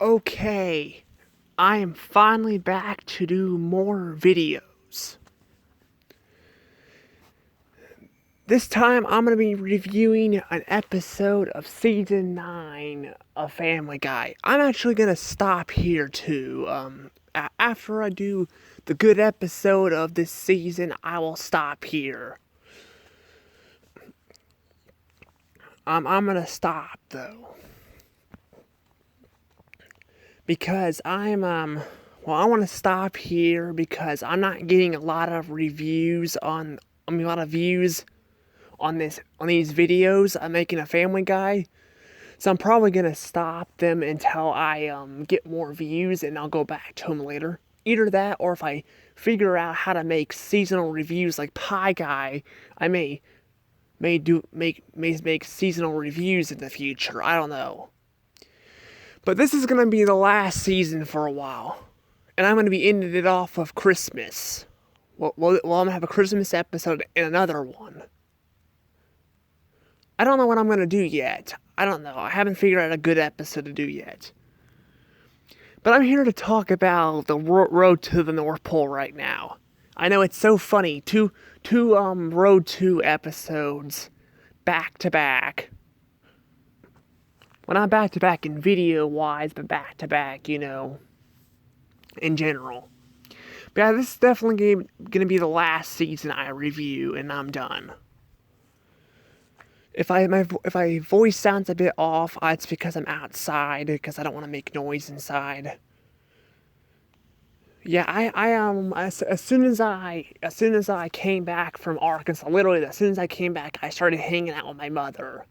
Okay, I am finally back to do more videos. This time I'm going to be reviewing an episode of Season 9 of Family Guy. I'm actually going to stop here too. After I do the good episode of this season, I will stop here. I'm going to stop though. Because I want to stop here because I'm not getting a lot of views on these videos I'm making a Family Guy. So I'm probably gonna stop them until I get more views, and I'll go back to them later. Either that, or if I figure out how to make seasonal reviews like Pie Guy, I may make seasonal reviews in the future. I don't know. But this is going to be the last season for a while. And I'm going to be ending it off with Christmas. Well, I'm going to have a Christmas episode and another one. I don't know what I'm going to do yet. I don't know. I haven't figured out a good episode to do yet. But I'm here to talk about the road to the North Pole right now. I know it's so funny. Two Road 2 episodes back to back. Well, not back-to-back in video-wise, but back-to-back, in general. But yeah, this is definitely going to be the last season I review, and I'm done. If my voice sounds a bit off, it's because I'm outside, because I don't want to make noise inside. Yeah, as soon as I came back from Arkansas, literally as soon as I came back, I started hanging out with my mother,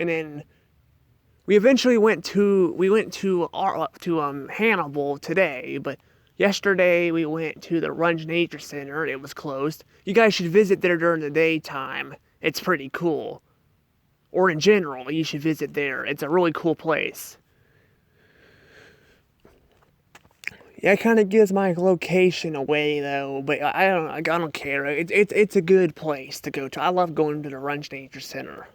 and then we eventually went to Hannibal today, but yesterday we went to the Runge Nature Center. It was closed. You guys should visit there during the daytime. It's pretty cool. Or in general, you should visit there. It's a really cool place. Yeah, it kind of gives my location away though, but I don't care. It's a good place to go to. I love going to the Runge Nature Center.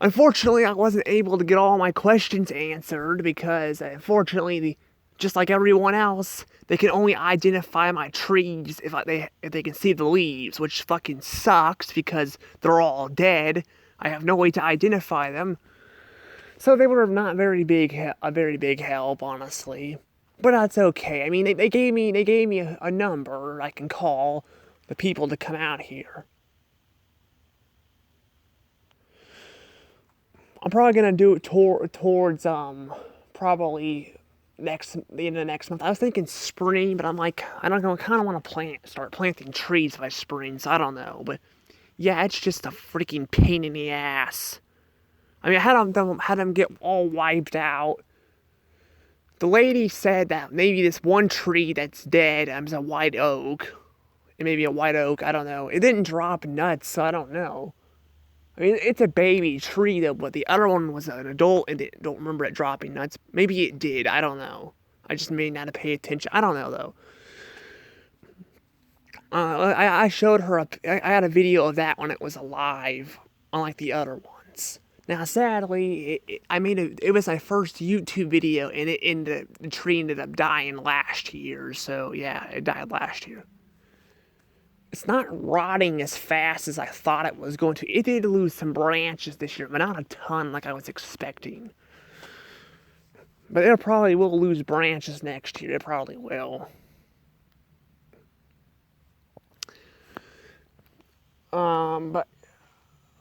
Unfortunately, I wasn't able to get all my questions answered because, unfortunately, just like everyone else, they can only identify my trees if they can see the leaves, which fucking sucks because they're all dead. I have no way to identify them, so they were not a very big help, honestly. But that's okay. I mean, they gave me a number I can call the people to come out here. I'm probably gonna do it towards probably the end of next month. I was thinking spring, but I'm like, I don't know, kind of want to start planting trees by spring, so I don't know. But yeah, it's just a freaking pain in the ass. I mean, I had them get all wiped out. The lady said that maybe this one tree that's dead is a white oak. It may be a white oak, I don't know. It didn't drop nuts, so I don't know. I mean, it's a baby tree, though, but the other one was an adult and don't remember it dropping nuts. Maybe it did, I don't know. I just may not have paid attention. I don't know, though. I showed her, I had a video of that when it was alive, unlike the other ones. Now, sadly, it was my first YouTube video, and the tree ended up dying last year, so yeah, it died last year. It's not rotting as fast as I thought it was going to. It did lose some branches this year, but not a ton like I was expecting. But it probably will lose branches next year. It probably will. But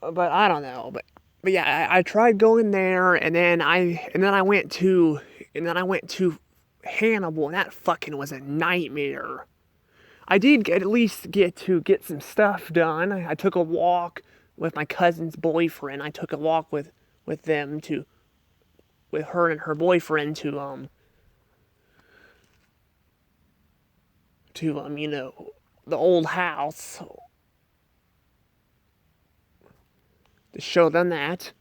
I don't know. But yeah, I tried going there, and then I went to Hannibal, and that fucking was a nightmare. I did at least get some stuff done. I took a walk with my cousin's boyfriend. I took a walk with her and her boyfriend to the old house to show them that.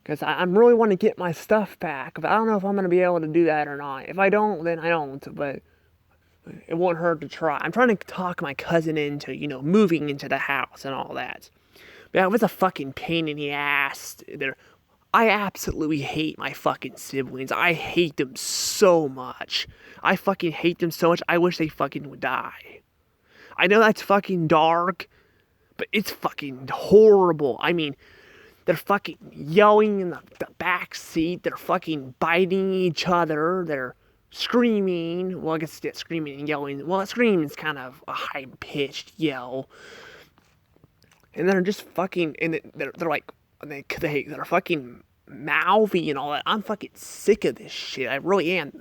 Because I'm really want to get my stuff back. But I don't know if I'm going to be able to do that or not. If I don't, then I don't. But it won't hurt to try. I'm trying to talk my cousin into, moving into the house and all that. But yeah, it was a fucking pain in the ass. I absolutely hate my fucking siblings. I hate them so much. I fucking hate them so much. I wish they fucking would die. I know that's fucking dark, but it's fucking horrible. I mean, they're fucking yelling in the back seat. They're fucking biting each other. They're screaming. Well, I guess it's screaming and yelling. Well, screaming is kind of a high-pitched yell. And they're just fucking, and they're like, they're fucking mouthy and all that. I'm fucking sick of this shit. I really am.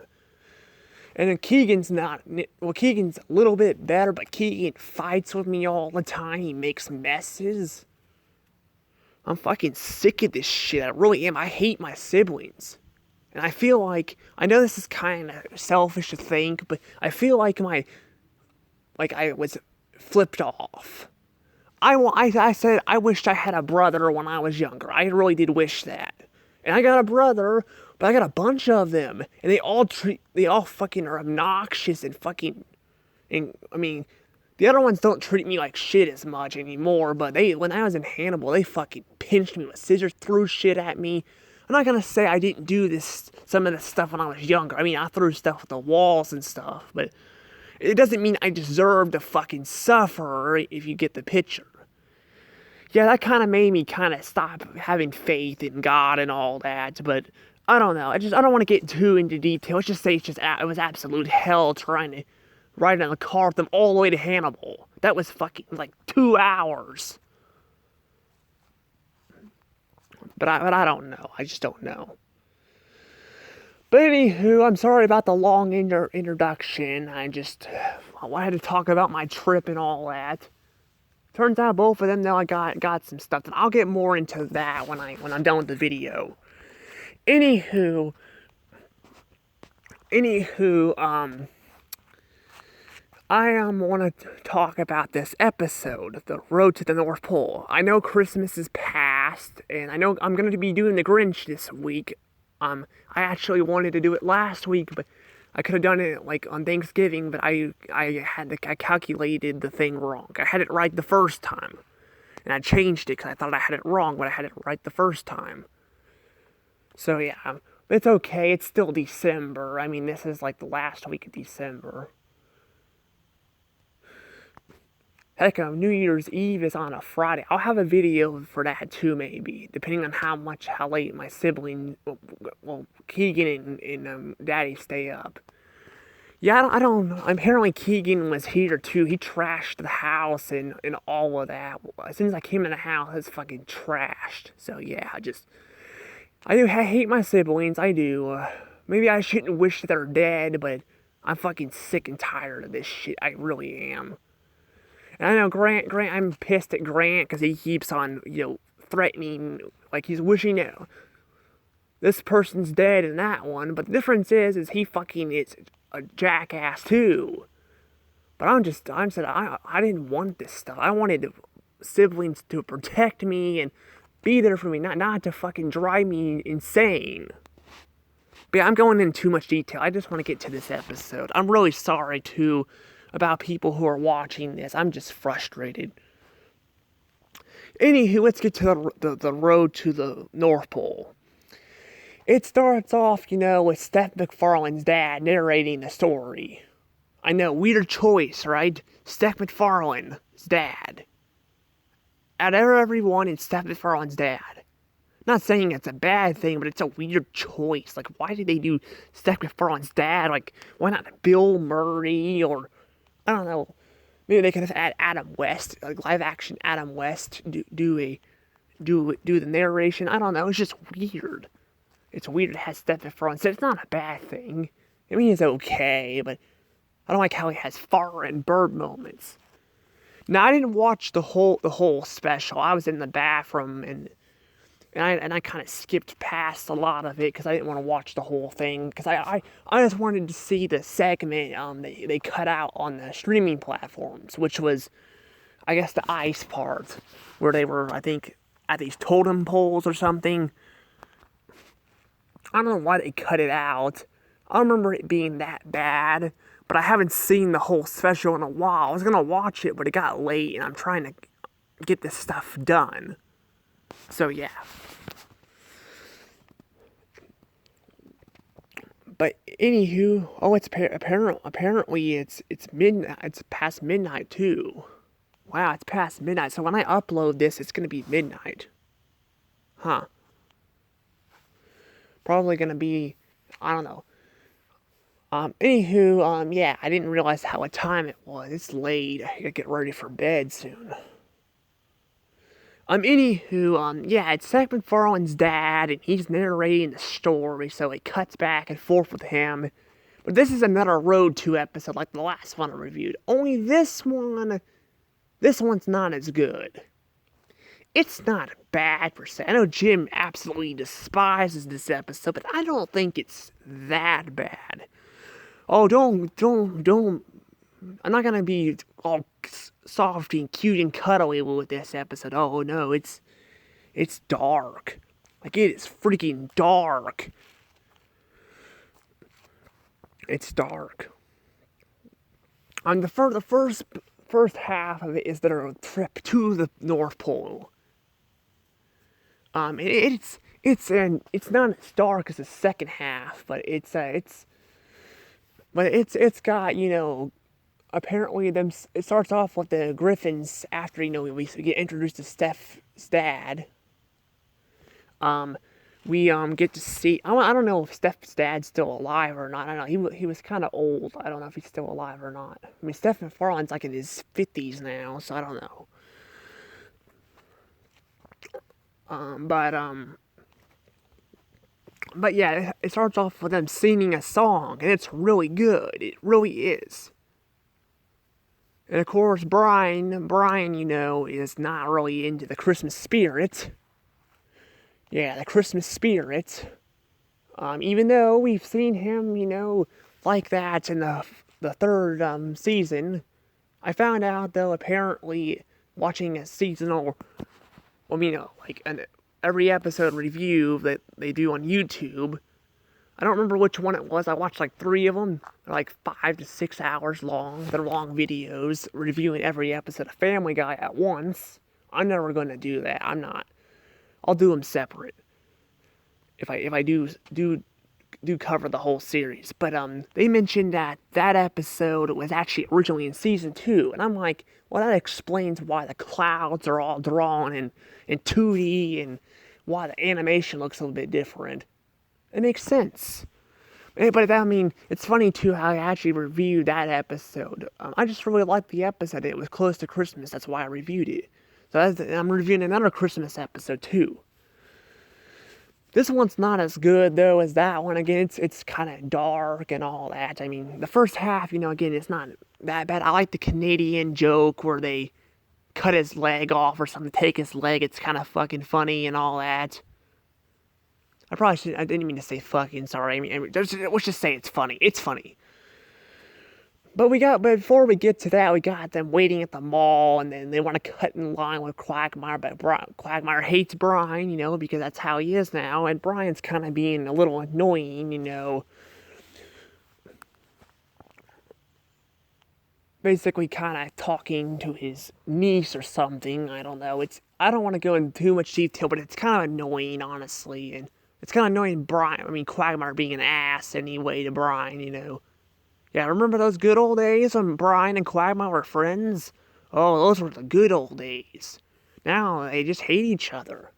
And then Keegan's Keegan's a little bit better, but Keegan fights with me all the time. He makes messes. I'm fucking sick of this shit. I really am. I hate my siblings. And I feel like, I know this is kind of selfish to think, but I feel like I was flipped off. I said I wished I had a brother when I was younger. I really did wish that. And I got a brother, but I got a bunch of them. And they all fucking are obnoxious and fucking, and I mean, the other ones don't treat me like shit as much anymore, but when I was in Hannibal, they fucking pinched me with scissors, threw shit at me. I'm not gonna say I didn't do some of this stuff when I was younger. I mean, I threw stuff at the walls and stuff, but it doesn't mean I deserve to fucking suffer, if you get the picture. Yeah, that kind of made me kind of stop having faith in God and all that, but I don't know. I don't want to get too into detail. Let's just say it was absolute hell trying to ride in the car with them all the way to Hannibal. That was fucking like 2 hours. But I don't know. I just don't know. But anywho, I'm sorry about the long introduction. I had to talk about my trip and all that. Turns out both of them now I got some stuff, and I'll get more into that when I'm done with the video. Anywho, I want to talk about this episode, The Road to the North Pole. I know Christmas is past, and I know I'm going to be doing the Grinch this week. I actually wanted to do it last week, but I could have done it like on Thanksgiving, but I calculated the thing wrong. I had it right the first time, and I changed it because I thought I had it wrong, but I had it right the first time. So yeah, it's okay. It's still December. I mean, this is like the last week of December. Heck, New Year's Eve is on a Friday. I'll have a video for that too, maybe, depending on how late my siblings, Keegan and Daddy stay up. Yeah, I don't know. Apparently Keegan was here too. He trashed the house and all of that. As soon as I came in the house, it was fucking trashed. So yeah, I hate my siblings. I do. Maybe I shouldn't wish that they're dead, but I'm fucking sick and tired of this shit. I really am. And I know Grant, I'm pissed at Grant because he keeps on, threatening, like he's wishing that this person's dead and that one. But the difference is he fucking is a jackass too. But I didn't want this stuff. I wanted the siblings to protect me and be there for me, not to fucking drive me insane. But yeah, I'm going into too much detail. I just want to get to this episode. I'm really sorry too about people who are watching this. I'm just frustrated. Anywho, let's get to the road to the North Pole. It starts off, with Steph MacFarlane's dad narrating the story. I know, weird choice, right? Steph MacFarlane's dad. Out of everyone, it's Steph MacFarlane's dad. Not saying it's a bad thing, but it's a weird choice. Like, why did they do Steph MacFarlane's dad? Like, why not Bill Murray or, I don't know. Maybe they could have had Adam West, like live action Adam West, do the narration. I don't know. It's just weird. It's weird to have Steph MacFarlane. So it's not a bad thing. I mean, it's okay, but I don't like how he has foreign bird moments. Now, I didn't watch the whole special. I was in the bathroom and I kind of skipped past a lot of it because I didn't want to watch the whole thing. Because I just wanted to see the segment they cut out on the streaming platforms, which was, I guess, the ice part, where they were, I think, at these totem poles or something. I don't know why they cut it out. I don't remember it being that bad, but I haven't seen the whole special in a while. I was going to watch it, but it got late, and I'm trying to get this stuff done. So, yeah. Anywho, oh, apparently it's midnight. It's past midnight too. Wow, it's past midnight. So when I upload this, it's gonna be midnight. Huh? Probably gonna be, I don't know. Anywho, yeah, I didn't realize how what time it was. It's late. I gotta get ready for bed soon. Anywho, yeah, it's Seth MacFarlane's dad, and he's narrating the story, so it cuts back and forth with him. But this is another Road to episode, like the last one I reviewed. Only this one's not as good. It's not bad per se. I know Jim absolutely despises this episode, but I don't think it's that bad. Oh, don't. I'm not gonna be all soft and cute and cuddly with this episode. Oh no, it's dark. Like, it is freaking dark. It's dark. The first half of it is their trip to the North Pole. It's not as dark as the second half, but it's got, apparently it starts off with the Griffins after, we get introduced to Steph's dad. We get to see, I don't know if Steph's dad's still alive or not. I don't know, he was kind of old. I don't know if he's still alive or not. I mean, Steph MacFarlane's like in his 50s now, so I don't know. But yeah, it starts off with them singing a song, and it's really good. It really is. And of course, Brian, is not really into the Christmas spirit. Yeah, the Christmas spirit. Even though we've seen him, like that in the third season. I found out, though, apparently, watching a seasonal, every episode review that they do on YouTube. I don't remember which one it was. I watched like 3 of them. They're like 5 to 6 hours long. They're long videos reviewing every episode of Family Guy at once. I'm never going to do that. I'm not. I'll do them separate. If I do cover the whole series. But they mentioned that episode was actually originally in season 2, and I'm like, well, that explains why the clouds are all drawn in 2D and why the animation looks a little bit different. It makes sense. But it's funny too how I actually reviewed that episode. I just really liked the episode. It was close to Christmas. That's why I reviewed it. So I'm reviewing another Christmas episode too. This one's not as good, though, as that one. Again, it's kind of dark and all that. I mean, the first half, again, it's not that bad. I like the Canadian joke where they cut his leg off or something, take his leg. It's kind of fucking funny and all that. I didn't mean to say fucking, sorry. Let's just say it's funny. It's funny. But before we get to that, we got them waiting at the mall, and then they want to cut in line with Quagmire, but Quagmire hates Brian, because that's how he is now, and Brian's kind of being a little annoying, basically kind of talking to his niece or something. I don't know. I don't want to go into too much detail, but it's kind of annoying, honestly, and it's kind of annoying Quagmire being an ass anyway to Brian. Yeah, remember those good old days when Brian and Quagmire were friends? Oh, those were the good old days. Now they just hate each other.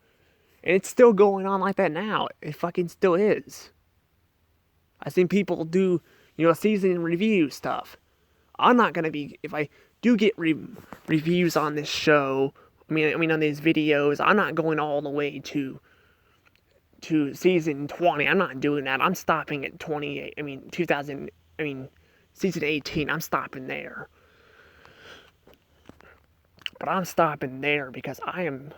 And it's still going on like that now. It fucking still is. I've seen people do, season review stuff. I'm not gonna be, if I do get reviews on this show, on these videos, I'm not going all the way to season 20. I'm not doing that. I'm stopping at 28. Season 18, I'm stopping there. But I'm stopping there because I'm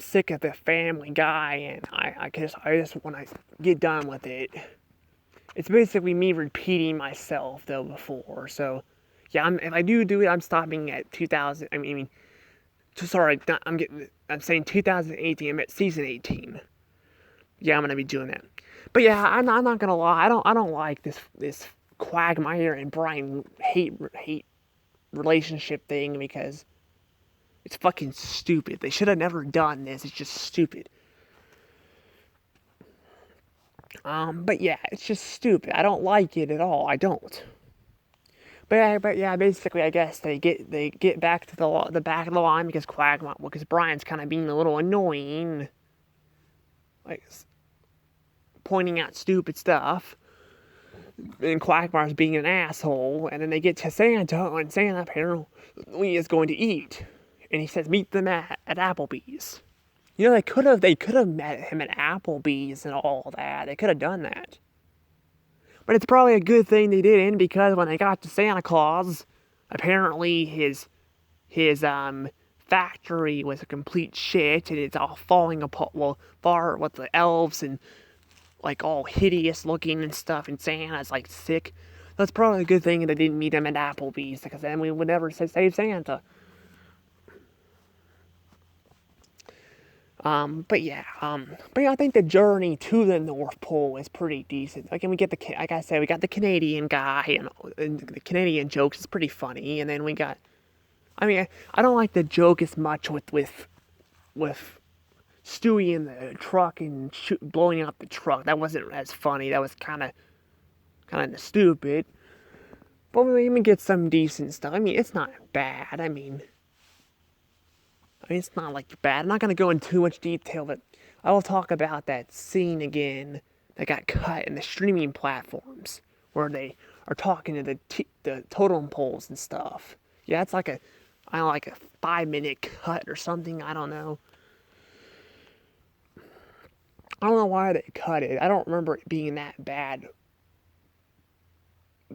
sick of the Family Guy, and I just want to get done with it. It's basically me repeating myself, though, before. So, yeah, if I do it, I'm stopping at 2000. I'm saying 2018. I'm at season 18. Yeah, I'm gonna be doing that. But yeah, I'm not gonna lie. I don't like this Quagmire and Brian hate relationship thing, because it's fucking stupid. They should have never done this. It's just stupid. But yeah, it's just stupid. I don't like it at all. I don't. But yeah, basically, I guess they get back to the back of the line because Brian's kind of being a little annoying, like pointing out stupid stuff, and Quagmire's being an asshole. And then they get to Santa, and Santa apparently is going to eat, and he says meet them at Applebee's. You know, they could have met him at Applebee's and all that. They could have done that. But it's probably a good thing they didn't, because when they got to Santa Claus, apparently his factory was a complete shit, and it's all falling apart. Well, far with the elves and like all hideous looking and stuff, and Santa's like sick. That's probably a good thing they didn't meet him at Applebee's, because then we would never save Santa. But yeah, I think the journey to the North Pole is pretty decent. Like, and like I said, we got the Canadian guy, and the Canadian jokes is pretty funny. And then we got, I mean, I don't like the joke as much with Stewie in the truck and blowing up the truck. That wasn't as funny. That was kind of stupid. But we even get some decent stuff. I mean, it's not bad. I mean, it's not like bad. I'm not going to go into too much detail, but I will talk about that scene again that got cut in the streaming platforms where they are talking to the totem poles and stuff. Yeah, it's like I don't know, like a 5-minute cut or something. I don't know. I don't know why they cut it. I don't remember it being that bad.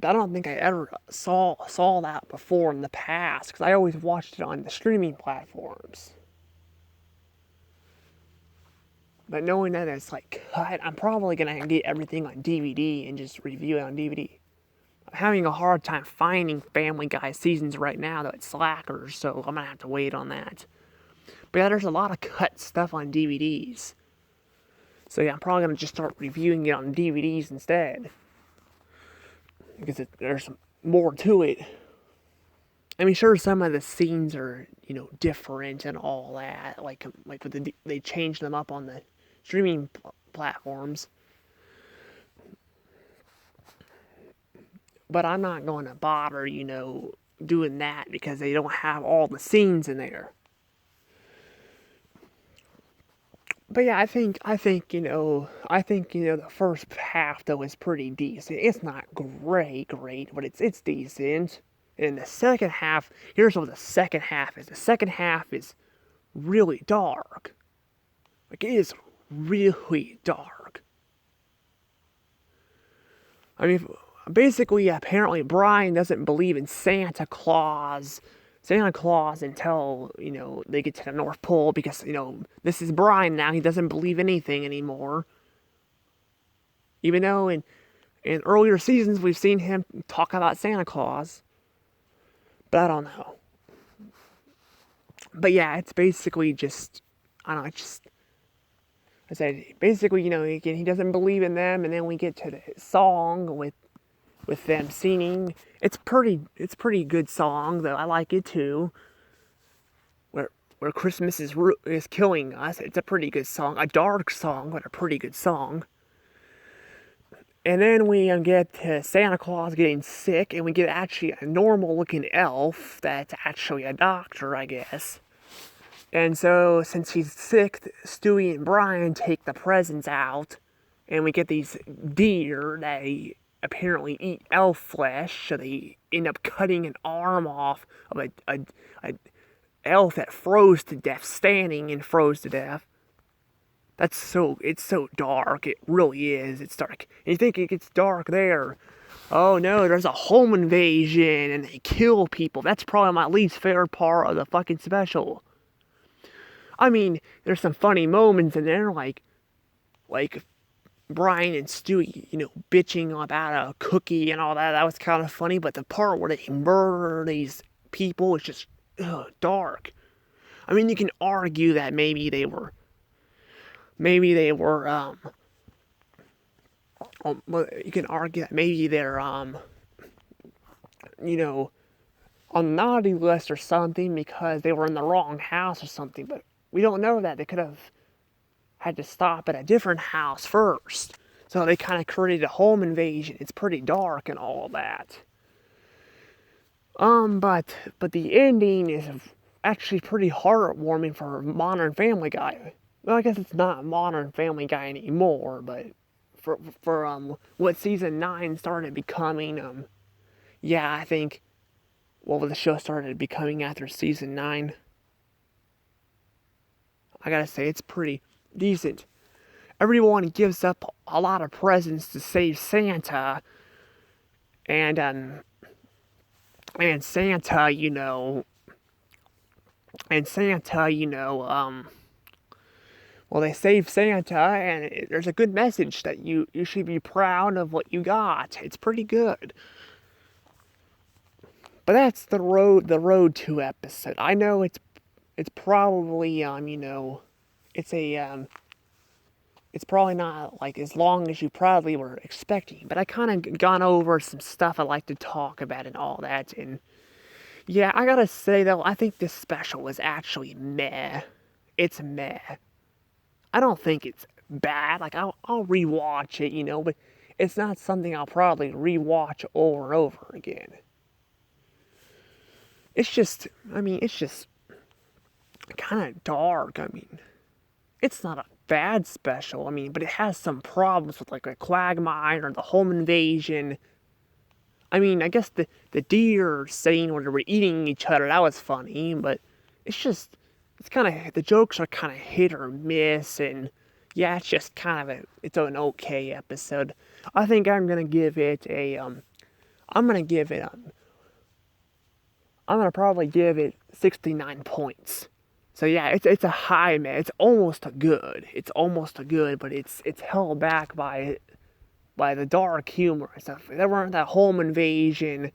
I don't think I ever saw that before in the past, because I always watched it on the streaming platforms. But knowing that it's like cut, I'm probably gonna get everything on DVD and just review it on DVD. I'm having a hard time finding Family Guy seasons right now, though it's Slackers, so I'm gonna have to wait on that. But yeah, there's a lot of cut stuff on DVDs. So yeah, I'm probably gonna just start reviewing it on DVDs instead, because there's more to it. I mean, sure, some of the scenes are, different and all that. Like with they changed them up on the streaming platforms. But I'm not going to bother, doing that, because they don't have all the scenes in there. But yeah, the first half though is pretty decent. It's not great, but it's decent. And the second half, here's what the second half is. The second half is really dark. Like, it is really dark. I mean, basically, apparently, Brian doesn't believe in Santa Claus until, they get to the North Pole, because, this is Brian now. He doesn't believe anything anymore. Even though in earlier seasons we've seen him talk about Santa Claus. But I don't know. But yeah, it's basically just, I don't know, I said, basically, he doesn't believe in them, and then we get to the song with them singing. It's pretty good song, though. I like it too. Where Christmas is killing us. It's a pretty good song. A dark song, but a pretty good song. And then we get to Santa Claus getting sick, and we get actually a normal-looking elf that's actually a doctor, I guess. And so, since he's sick, Stewie and Brian take the presents out, and we get these deer that apparently eat elf flesh, so they end up cutting an arm off of a elf that froze to death, standing and froze to death. It's so dark. It really is. It's dark. And you think it gets dark there. Oh no, there's a home invasion and they kill people. That's probably my least favorite part of the fucking special. I mean, there's some funny moments in there, like Brian and Stewie, bitching about a cookie and all that. That was kind of funny, but the part where they murder these people is just dark. I mean, you can argue that maybe they were you can argue that maybe they're on the naughty list or something, because they were in the wrong house or something, but we don't know that. They could have had to stop at a different house first So they kind of created a home invasion. It's pretty dark and all of that. But the ending is actually pretty heartwarming for Modern Family Guy. Well, I guess it's not Modern Family Guy anymore, but for what season 9 started becoming, yeah, I think what the show started becoming after season 9. I gotta say, it's pretty decent. Everyone gives up a lot of presents to save Santa, and and Santa, you know, and Santa, you know, well, they save Santa, and there's a good message that you should be proud of what you got. It's pretty good. But that's the road to episode. I know it's probably you know, it's a it's probably not like as long as you probably were expecting. But I kind of gone over some stuff I like to talk about and all that. And yeah, I gotta say though, I think this special is actually meh. It's meh. I don't think it's bad. Like I'll rewatch it, you know, but it's not something I'll probably rewatch over and over again. It's just kind of dark. I mean, it's not a bad special. I mean, but it has some problems with like a quagmire or the home invasion. I mean, I guess the deer scene where they were eating each other, that was funny, but it's just, it's kind of, the jokes are kind of hit or miss, and yeah, it's just kind of it's an okay episode. I think I'm gonna give it I'm gonna give it, I'm gonna probably give it 69 points. So yeah, it's a high, man. It's almost a good. It's almost a good, but it's held back by the dark humor and stuff. If there weren't that home invasion,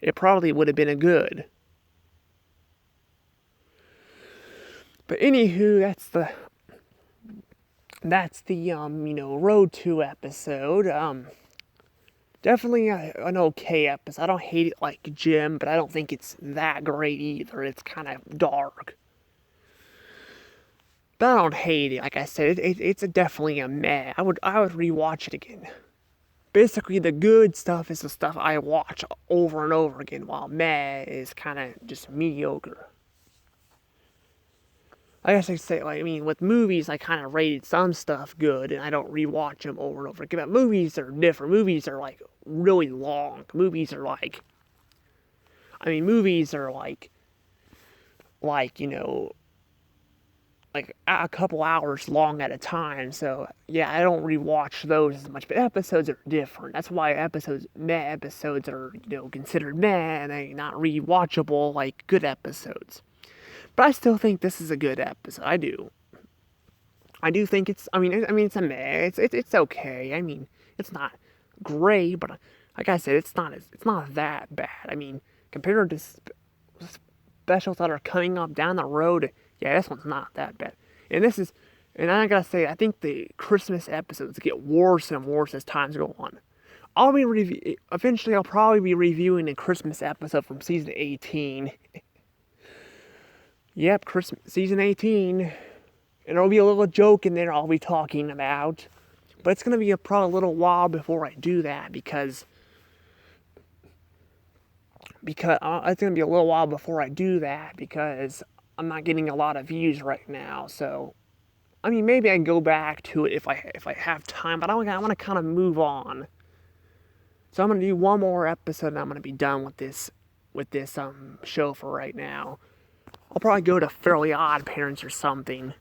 it probably would have been a good. But anywho, that's the you know, Road to episode. Definitely an okay episode. I don't hate it like Jim, but I don't think it's that great either. It's kind of dark. But I don't hate it. Like I said, it's definitely a meh. I would rewatch it again. Basically, the good stuff is the stuff I watch over and over again, while meh is kind of just mediocre. I guess I say, like, I mean, with movies, I kind of rated some stuff good, and I don't rewatch them over and over again. But movies are different. Movies are like really long. Movies are like, I mean, movies are like you know, like a couple hours long at a time. So yeah, I don't rewatch those as much. But episodes are different. That's why meh episodes are, you know, considered meh and they not rewatchable like good episodes. But I still think this is a good episode. I do. I do think it's. I mean, it's a meh. It's okay. I mean, it's not great, but like I said, it's not that bad. I mean, compared to specials that are coming up down the road, yeah, this one's not that bad. And this is, and I gotta say, I think the Christmas episodes get worse and worse as times go on. Eventually I'll probably be reviewing a Christmas episode from season 18. Yep, Christmas season 18. And there'll be a little joke in there I'll be talking about. But it's gonna be probably a little while before I do that because it's gonna be a little while before I do that because I'm not getting a lot of views right now. So, I mean, maybe I can go back to it if I have time. But I want to kind of move on. So I'm gonna do one more episode and I'm gonna be done with this show for right now. I'll probably go to Fairly Odd Parents or something.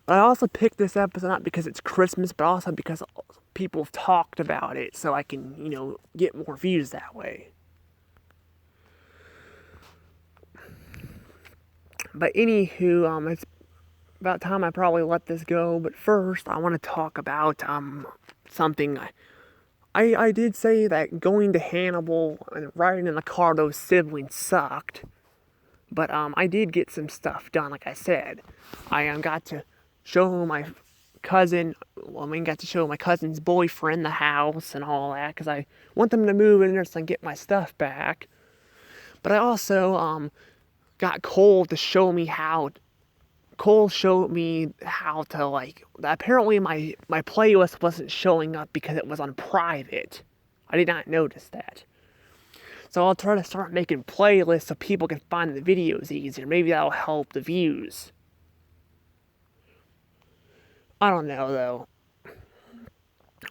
But I also picked this episode not because it's Christmas, but also because people have talked about it, so I can, you know, get more views that way. But anywho, it's about time I probably let this go. But first, I want to talk about something. I did say that going to Hannibal and riding in the car, those siblings sucked. But I did get some stuff done, like I said. I got to show my cousin, got to show my cousin's boyfriend the house and all that, because I want them to move in there so I can get my stuff back. But I also got Cole to show me how Cole showed me how to, like, apparently my playlist wasn't showing up because it was on private. I did not notice that. So I'll try to start making playlists so people can find the videos easier. Maybe that'll help the views. I don't know, though.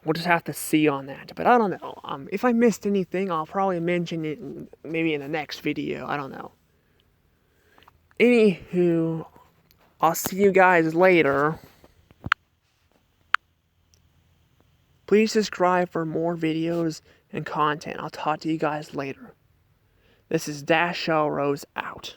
We'll just have to see on that. But I don't know. If I missed anything, I'll probably mention it maybe in the next video. I don't know. Anywho, I'll see you guys later. Please subscribe for more videos and content. I'll talk to you guys later. This is Dash Rose out.